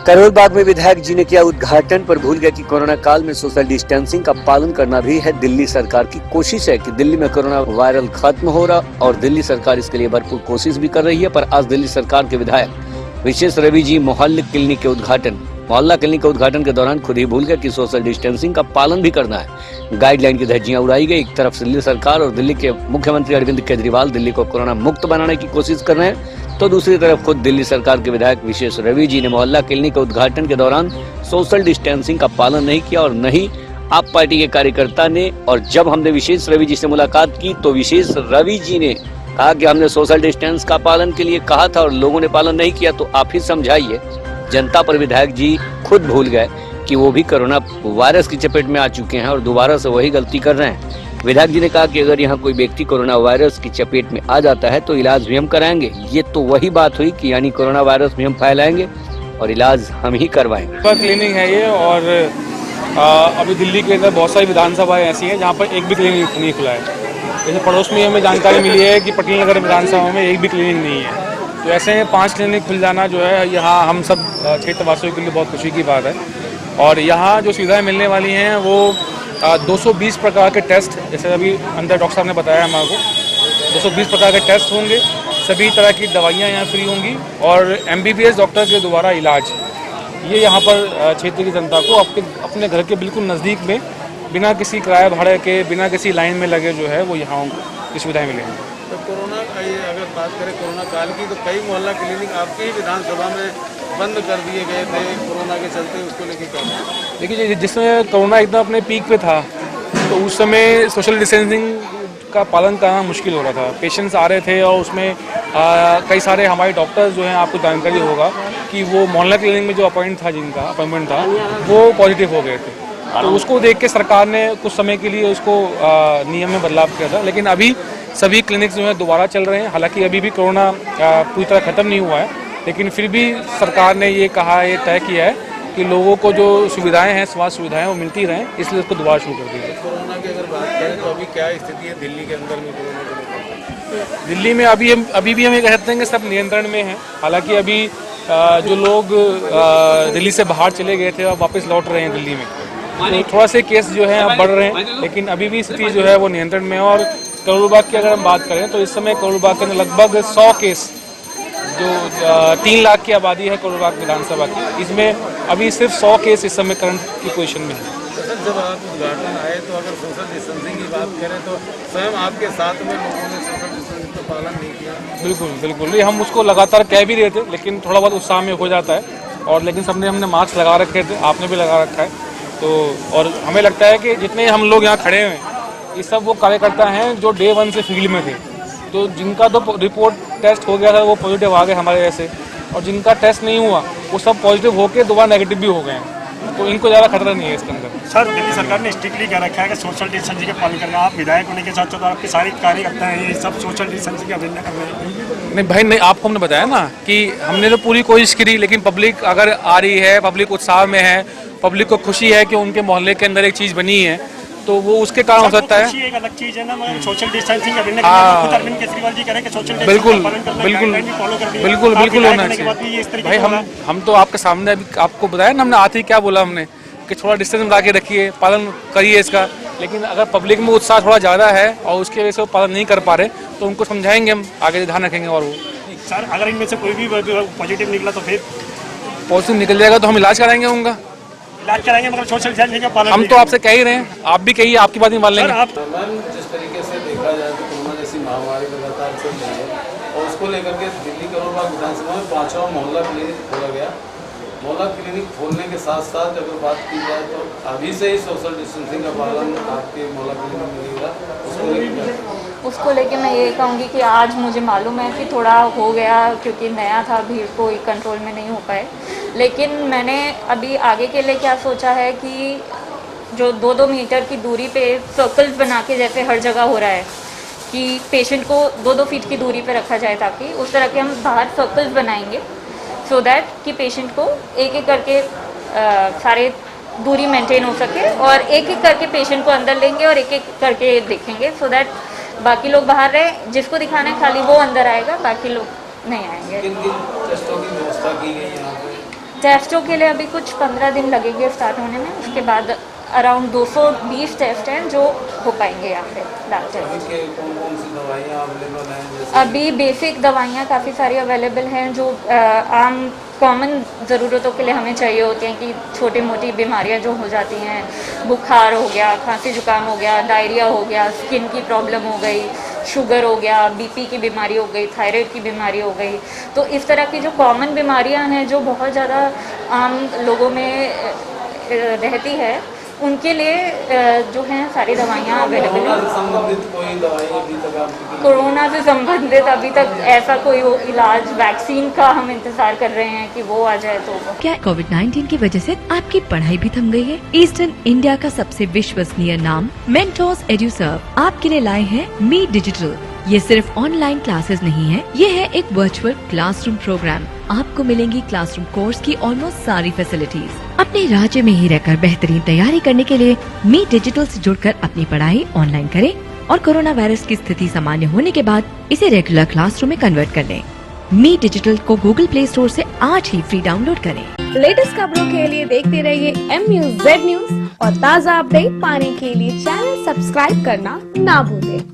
करोल बाग में विधायक जी ने किया उद्घाटन पर भूल गए कि कोरोना काल में सोशल डिस्टेंसिंग का पालन करना भी है दिल्ली सरकार की कोशिश है कि दिल्ली में कोरोना वायरल खत्म हो रहा और दिल्ली सरकार इसके लिए भरपूर कोशिश भी कर रही है। पर आज दिल्ली सरकार के विधायक विशेष रवि जी मोहल्ला क्लिनिक के उद्घाटन के दौरान खुद ही भूल गए कि सोशल डिस्टेंसिंग का पालन भी करना है। गाइडलाइन की धज्जियां उड़ाई गई। एक तरफ दिल्ली सरकार और दिल्ली के मुख्यमंत्री अरविंद केजरीवाल दिल्ली को कोरोना मुक्त बनाने की कोशिश कर रहे हैं, तो दूसरी तरफ खुद दिल्ली सरकार के विधायक विशेष रवि जी ने मोहल्ला क्लिनिक के उद्घाटन के दौरान सोशल डिस्टेंसिंग का पालन नहीं किया और नहीं आप पार्टी के कार्यकर्ता ने। और जब हमने विशेष रवि जी से मुलाकात की तो विशेष रवि जी ने कहा कि हमने सोशल डिस्टेंस का पालन के लिए कहा था और लोगों ने पालन नहीं किया, तो आप ही समझाइए जनता। पर विधायक जी खुद भूल गए कि वो भी कोरोना वायरस की चपेट में आ चुके हैं और दोबारा से वही गलती कर रहे हैं। विधायक जी ने कहा कि अगर यहाँ कोई व्यक्ति कोरोना वायरस की चपेट में आ जाता है तो इलाज भी हम कराएंगे। ये तो वही बात हुई कि यानी कोरोना वायरस भी हम फैलाएंगे और इलाज हम ही करवाएंगे। क्लिनिक है ये और अभी दिल्ली के अंदर बहुत सारी विधानसभाएं ऐसी हैं जहाँ पर एक भी क्लिनिक नहीं खुला है। जैसे पड़ोस में हमें जानकारी मिली है कि पटेल नगर विधानसभा में एक भी क्लिनिक नहीं है। तो ऐसे 5 क्लिनिक खुल जाना जो है यहाँ हम सब क्षेत्रवासियों के लिए बहुत खुशी की बात है। और यहाँ जो सुविधाएं मिलने वाली हैं वो 220 प्रकार के टेस्ट, जैसे अभी अंदर डॉक्टर साहब ने बताया हमारे को 220 प्रकार के टेस्ट होंगे। सभी तरह की दवाइयाँ यहाँ फ्री होंगी और MBBS डॉक्टर के द्वारा इलाज ये यहाँ पर क्षेत्र की जनता को अपने घर के बिल्कुल नज़दीक में बिना किसी किराया भाड़े के, बिना किसी लाइन में लगे जो है वो यहाँ की सुविधाएँ मिलेंगी। तो कोरोना अगर बात करें कोरोना काल की, तो कई मोहल्ला क्लिनिक आपकी ही विधानसभा में बंद कर दिए गए थे कोरोना के चलते, उसको लेकर क्या? देखिए, जिस समय कोरोना एकदम अपने पीक पे था तो उस समय सोशल डिस्टेंसिंग का पालन करना मुश्किल हो रहा था। पेशेंट्स आ रहे थे और उसमें कई सारे हमारे डॉक्टर्स जो हैं, आपको जानकारी होगा कि वो मोहल्ला क्लिनिक में जो अपॉइंटमेंट था वो पॉजिटिव हो गए थे। तो उसको देख के सरकार ने कुछ समय के लिए उसको नियम में बदलाव किया था। लेकिन अभी सभी क्लिनिक्स जो हैं दोबारा चल रहे हैं। हालांकि अभी भी कोरोना पूरी तरह ख़त्म नहीं हुआ है, लेकिन फिर भी सरकार ने ये तय किया है कि लोगों को जो सुविधाएं हैं, स्वास्थ्य सुविधाएं वो मिलती रहें, इसलिए उसको दोबारा शुरू कर दिया। कोरोना की अगर बात करें तो अभी क्या स्थिति है दिल्ली के अंदर में कोरोना को लेकर? दिल्ली में अभी भी हम ये कह सकते हैं कि सब नियंत्रण में है। हालांकि अभी जो लोग दिल्ली से बाहर चले गए थे अब वापस लौट रहे हैं दिल्ली में, तो थोड़ा से केस जो है अब बढ़ रहे हैं, लेकिन अभी भी स्थिति जो है वो नियंत्रण में है। और करोल बाग की अगर हम बात करें तो इस समय करोल बाग के अंदर लगभग 100 केस, जो 3 लाख की आबादी है करोल बाग विधानसभा की, इसमें अभी सिर्फ 100 केस इस समय करंट की पोजीशन में है। सर, जब आप उद्घाटन आए तो अगर सोशल डिस्टेंसिंग की बात करें तो स्वयं आपके साथ में लोगों ने सोशल डिस्टेंसिंग का पालन नहीं किया? बिल्कुल नहीं, हम उसको लगातार कह भी रहे थे, लेकिन थोड़ा बहुत उत्साह में हो जाता है। और लेकिन हमने मास्क लगा रखे थे, आपने भी लगा रखा है। तो और हमें लगता है कि जितने हम लोग यहाँ खड़े हैं ये सब वो कार्यकर्ता हैं जो डे 1 से फील्ड में थे। तो जिनका तो रिपोर्ट टेस्ट हो गया था वो पॉजिटिव आ गए हमारे जैसे, और जिनका टेस्ट नहीं हुआ वो सब पॉजिटिव होकर दोबारा नेगेटिव भी हो गए हैं। तो इनको ज़्यादा खतरा नहीं है इसके अंदर। सर, दिल्ली सरकार ने स्ट्रिक्टली कह रखा है कि सोशल डिस्टेंसिंग का पालन करना। आप विधायक होने के साथ साथ आपके सारे कार्यकर्ता हैं ये सब सोशल डिस्टेंसिंग का पालन कर रहे हैं। नहीं भाई, नहीं, आपको हमने बताया ना कि हमने तो पूरी कोशिश करी, लेकिन पब्लिक अगर आ रही है, पब्लिक उत्साह में है, पब्लिक को खुशी है कि उनके मोहल्ले के अंदर एक चीज़ बनी है, तो वो उसके कारण हो सकता है। एक अलग चीज़ है ना, मगर सोशल डिस्टेंसिंग का अरविंद केजरीवाल जी करें कि सोशल बिल्कुल बिल्कुल होना चाहिए भाई। हम तो आपके सामने अभी आपको बताया ना, हमने आते ही क्या बोला हमने कि थोड़ा डिस्टेंस बना के रखिए, पालन करिए इसका। लेकिन अगर पब्लिक में उत्साह थोड़ा ज़्यादा है और उसकी वजह से वो पालन नहीं कर पा रहे तो उनको समझाएंगे, हम आगे ध्यान रखेंगे। और वो सर, अगर इनमें से कोई भी पॉजिटिव निकला तो फिर पॉजिटिव निकल जाएगा तो हम इलाज कराएंगे उनका, इलाज कराएंगे, मगर सोशल डिस्टेंसिंग का पालन हम तो आपसे कह ही रहे हैं, आप भी कहिए, आपकी बात नहीं मान लेंगे। मैम, जिस तरीके से देखा जाए तो कोरोना जैसी महामारी लगातार चल रही है और उसको लेकर के दिल्ली करोल बाग विधानसभा में 5वां मोहल्ला क्लिनिक खोला गया। मोहल्ला क्लिनिक खोलने के साथ साथ अगर बात की जाए तो अभी से ही सोशल डिस्टेंसिंग का पालन आपके मोहल्ला क्लिनिक में मिलेगा। उसको लेके मैं ये कहूँगी कि आज मुझे मालूम है कि थोड़ा हो गया, क्योंकि नया था, भीड़ कोई कंट्रोल में नहीं हो पाए। लेकिन मैंने अभी आगे के लिए क्या सोचा है कि जो 2-2 मीटर की दूरी पे सर्कल्स बना के जैसे हर जगह हो रहा है कि पेशेंट को 2-2 फीट की दूरी पे रखा जाए, ताकि उस तरह के हम बाहर सर्कल्स बनाएंगे सो दैट कि पेशेंट को एक एक करके सारे दूरी मेंटेन हो सके, और एक एक करके पेशेंट को अंदर लेंगे और एक एक करके देखेंगे सो दैट बाकी लोग बाहर रहे, जिसको दिखाना है खाली वो अंदर आएगा, बाकी लोग नहीं आएंगे। किन किन टेस्टों की व्यवस्था की गई यहाँ पे? टेस्टों के लिए अभी कुछ 15 दिन लगेंगे स्टार्ट होने में, उसके बाद अराउंड 220 टेस्ट हैं जो हो पाएंगे यहाँ पे लैब टेस्ट। अभी के कौन कौन सी दवाइयाँ अवेलेबल हैं? जैसे अभी बेसिक दवाइयाँ काफ़ी सारी अवेलेबल हैं जो आम कॉमन ज़रूरतों के लिए हमें चाहिए होती हैं, कि छोटी मोटी बीमारियाँ जो हो जाती हैं, बुखार हो गया, खांसी जुकाम हो गया, डायरिया हो गया, स्किन की प्रॉब्लम हो गई, शुगर हो गया, बीपी की बीमारी हो गई, थायराइड की बीमारी हो गई। तो इस तरह की जो कॉमन बीमारियाँ हैं जो बहुत ज़्यादा आम लोगों में रहती है, उनके लिए जो हैं सारी दवाइयाँ अवेलेबल कोरोना हैं। से संबंधित कोई दवाई अभी तक आपकी? कोरोना से संबंधित अभी तक ऐसा कोई इलाज, वैक्सीन का हम इंतजार कर रहे हैं कि वो आ जाए तो। क्या कोविड-19 की वजह से आपकी पढ़ाई भी थम गई है? ईस्टर्न इंडिया का सबसे विश्वसनीय नाम मेंटोस एड्यूसर्व आपके लिए लाए हैं मीट डिजिटल। ये सिर्फ ऑनलाइन क्लासेस नहीं है, ये है एक वर्चुअल क्लासरूम प्रोग्राम। आपको मिलेंगी क्लासरूम कोर्स की ऑलमोस्ट सारी फैसिलिटीज। अपने राज्य में ही रहकर बेहतरीन तैयारी करने के लिए मीट डिजिटल से जुड़कर अपनी पढ़ाई ऑनलाइन करें और कोरोना वायरस की स्थिति सामान्य होने के बाद इसे रेगुलर क्लासरूम में कन्वर्ट कर लें। मीट डिजिटल को गूगल प्ले स्टोर से आज ही फ्री डाउनलोड करें। लेटेस्ट खबरों के लिए देखते रहिए MUZ न्यूज और ताज़ा अपडेट पाने के लिए चैनल सब्सक्राइब करना ना भूलें।